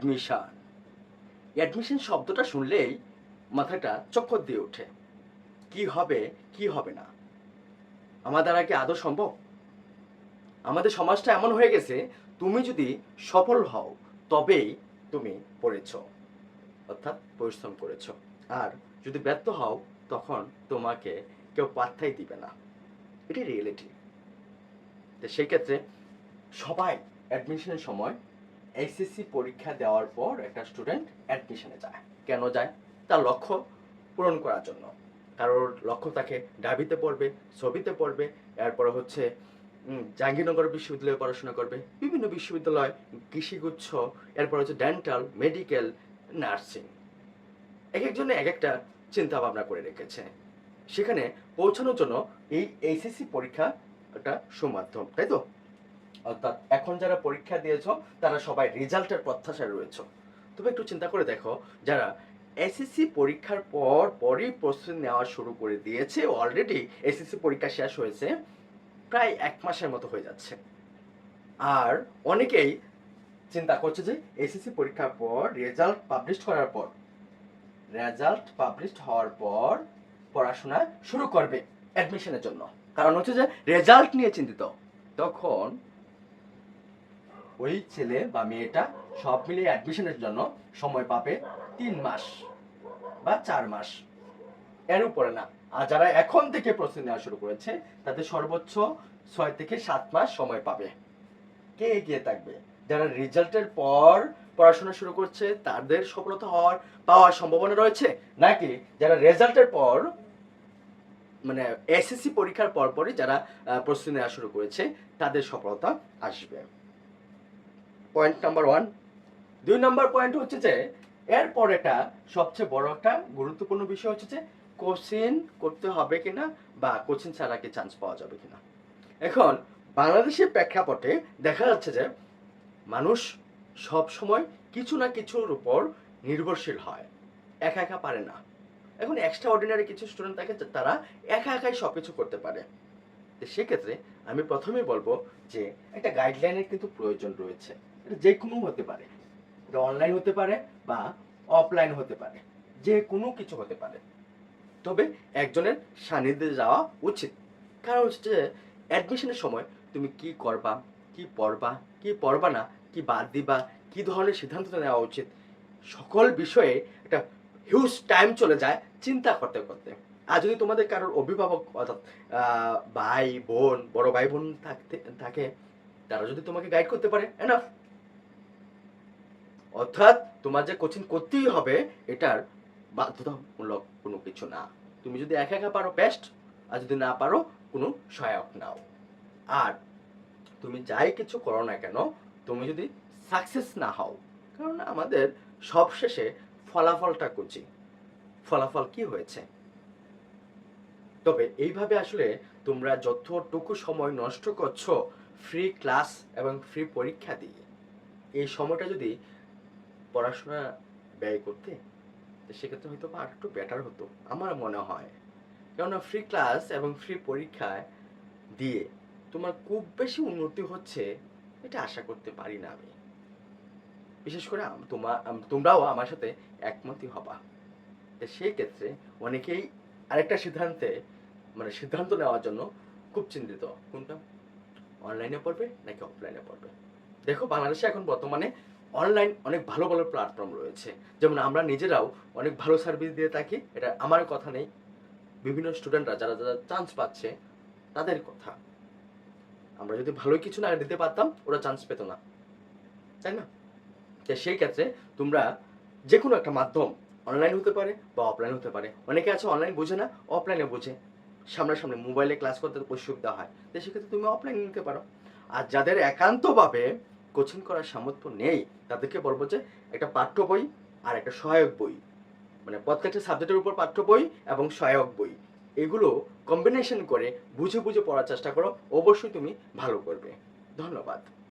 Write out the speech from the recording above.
Admission. Admission শব্দটা শুনলেই মাথাটা চক্কর দিয়ে ওঠে। কি হবে, কি হবে না? আমার দ্বারা কি আদৌ সম্ভব? আমাদের সমাজটা এমন হয়ে গেছে, তুমি যদি সফল হও তবেই তুমি পড়েছ, অর্থাৎ পরিশ্রম করেছ। আর যদি ব্যর্থ হও তখন তোমাকে কেউ পাত্তাই দিবে না। এটাই রিয়েলিটি। তো সেই ক্ষেত্রে সবাই অ্যাডমিশনের সময় এইচএসসি পরীক্ষা দেওয়ার পর একটা স্টুডেন্ট অ্যাডমিশনে যায়। কেন যায়? তার লক্ষ্য পূরণ করার জন্য। কারোর লক্ষ্য তাকে ঢাবিতে পড়বে, ছবিতে পড়বে, এরপরে হচ্ছে জাহাঙ্গীরনগর বিশ্ববিদ্যালয়ে পড়াশোনা করবে, বিভিন্ন বিশ্ববিদ্যালয়, কৃষিগুচ্ছ, এরপর হচ্ছে ডেন্টাল, মেডিকেল, নার্সিং। এক একজনে এক একটা চিন্তা ভাবনা করে রেখেছে। সেখানে পৌঁছানোর জন্য এই এইচএসসি পরীক্ষা একটা সুমাধ্যম, তাই তো? অর্থাৎ এখন যারা পরীক্ষা দিয়েছ তারা সবাই রেজাল্টের প্রত্যাশায় রয়েছে। তবে একটু চিন্তা করে দেখো, যারা এসএসসি পরীক্ষার পরই প্রস্তুতি নেওয়া শুরু করে দিয়েছে, অলরেডি এসএসসি পরীক্ষা শেষ হয়েছে, প্রায় 1 মাসের মতো হয়ে যাচ্ছে। আর অনেকেই চিন্তা করছে যে এসএসসি পরীক্ষার পর রেজাল্ট পাবলিশ হওয়ার পর পড়াশোনা শুরু করবে অ্যাডমিশনের জন্য। কারণ হচ্ছে যে রেজাল্ট নিয়ে চিন্তিত। তখন ওই ছেলে বা মেয়েটা সব মিলিয়ে অ্যাডমিশনের জন্য সময় পাবে 3 মাস বা 4 মাস, এর উপরে না। আর যারা এখন থেকে প্রস্তুতি নেওয়া শুরু করেছে তাদের সর্বোচ্চ 6 থেকে 7 মাস সময় পাবে। কে এগিয়ে থাকবে? যারা রেজাল্টের পর পড়াশোনা শুরু করছে তাদের সফলতা পাওয়ার সম্ভাবনা রয়েছে, নাকি যারা রেজাল্টের পর মানে এসএসসি পরীক্ষার পরপরই যারা প্রস্তুতি নেওয়া শুরু করেছে তাদের সফলতা আসবে? Point number 1। 2 নাম্বার পয়েন্ট হচ্ছে যে এরপর এটা সবচেয়ে বড় একটা গুরুত্বপূর্ণ বিষয় হচ্ছে যে কোচিং করতে হবে কিনা বা কোচিং ছাড়া কি চান্স পাওয়া যাবে কিনা। এখন বাংলাদেশের প্রেক্ষাপটে দেখা যাচ্ছে যে মানুষ সব সময় কিছু না কিছুর উপর নির্ভরশীল হয়, একা একা পারে না। এখন এক্সট্রা অর্ডিনারি কিছু স্টুডেন্ট থাকে তারা একা একাই সব কিছু করতে পারে। তো সেক্ষেত্রে আমি প্রথমেই বলবো যে একটা গাইডলাইনের কিন্তু প্রয়োজন রয়েছে। এটা যে কোনো হতে পারে, এটা অনলাইন হতে পারে বা অফলাইন হতে পারে, যে কোনো কিছু হতে পারে। তবে একজনের সান্নিধ্যে যাওয়া উচিত। কারণ হচ্ছে যে অ্যাডমিশনের সময় তুমি কি করবা, কি পড়বা, কি পড়বা না, কি বাদ দিবা, কি ধরনের সিদ্ধান্ত নেওয়া উচিত, সকল বিষয়ে একটা হিউজ টাইম চলে যায় চিন্তা করতে করতে। আর যদি তোমাদের কারোর অভিভাবক অর্থাৎ ভাই বোন, বড় ভাই বোন থাকে, তারা যদি তোমাকে গাইড করতে পারে, এনাফ। অর্থাৎ তোমার যে কোচিং করতেই হবে এটার বাধ্যতামূলক কোনো কিছু না। তুমি যদি একা একা পারো বেস্ট, আর যদি না পারো কোনো সহায়ক নাও। আর তুমি যাই কিছু করো না কেন, তুমি যদি সাকসেস না হও, কারণ আমাদের সবশেষে ফলাফলটা খুঁজি, ফলাফল কি হয়েছে। তবে এইভাবে আসলে তোমরা যতটুকু সময় নষ্ট করছো ফ্রি ক্লাস এবং ফ্রি পরীক্ষা দিয়ে, এই সময়টা যদি পড়াশোনা ব্যয় করতে, সেক্ষেত্রে হয়তো আর একটু বেটার হতো আমার মনে হয়। কেননা ফ্রি ক্লাস এবং ফ্রি পরীক্ষায় দিয়ে তোমার খুব বেশি উন্নতি হচ্ছে এটা আশা করতে পারি না আমি। বিশেষ করে তোমরাও আমার সাথে একমতই হবা। সেই ক্ষেত্রে অনেকেই আরেকটা সিদ্ধান্ত নেওয়ার জন্য খুব চিন্তিত, কোনটা অনলাইনে পড়বে নাকি অফলাইনে পড়বে। দেখো বাংলাদেশে এখন বর্তমানে অনলাইন অনেক ভালো ভালো প্ল্যাটফর্ম রয়েছে, যেমন আমরা নিজেরাও অনেক ভালো সার্ভিস দিয়ে থাকি, এটা আমার কথা নেই, বিভিন্ন স্টুডেন্টরা যারা যারা চান্স পাচ্ছে তাদের কথা। আমরা যদি ভালো কিছু না দিতে পারতাম ওরা চান্স পেত না, তাই না? সেই ক্ষেত্রে তোমরা যে কোনো একটা মাধ্যম, অনলাইন হতে পারে বা অফলাইন হতে পারে। অনেকে আছে অনলাইন বোঝে না, অফলাইনে বোঝে, সামনাসামনি মোবাইলে ক্লাস করতে সুবিধা হয়, তো সেক্ষেত্রে তুমি অফলাইন নিতে পারো। আর যাদের একান্তভাবে কোচিং করার সামর্থ্য নেই তাদেরকে বলবো যে একটা পাঠ্য বই আর একটা সহায়ক বই, মানে প্রত্যেকটা সাবজেক্টের উপর পাঠ্য বই এবং সহায়ক বই, এগুলো কম্বিনেশন করে বুঝে বুঝে পড়ার চেষ্টা করো, অবশ্যই তুমি ভালো করবে। ধন্যবাদ।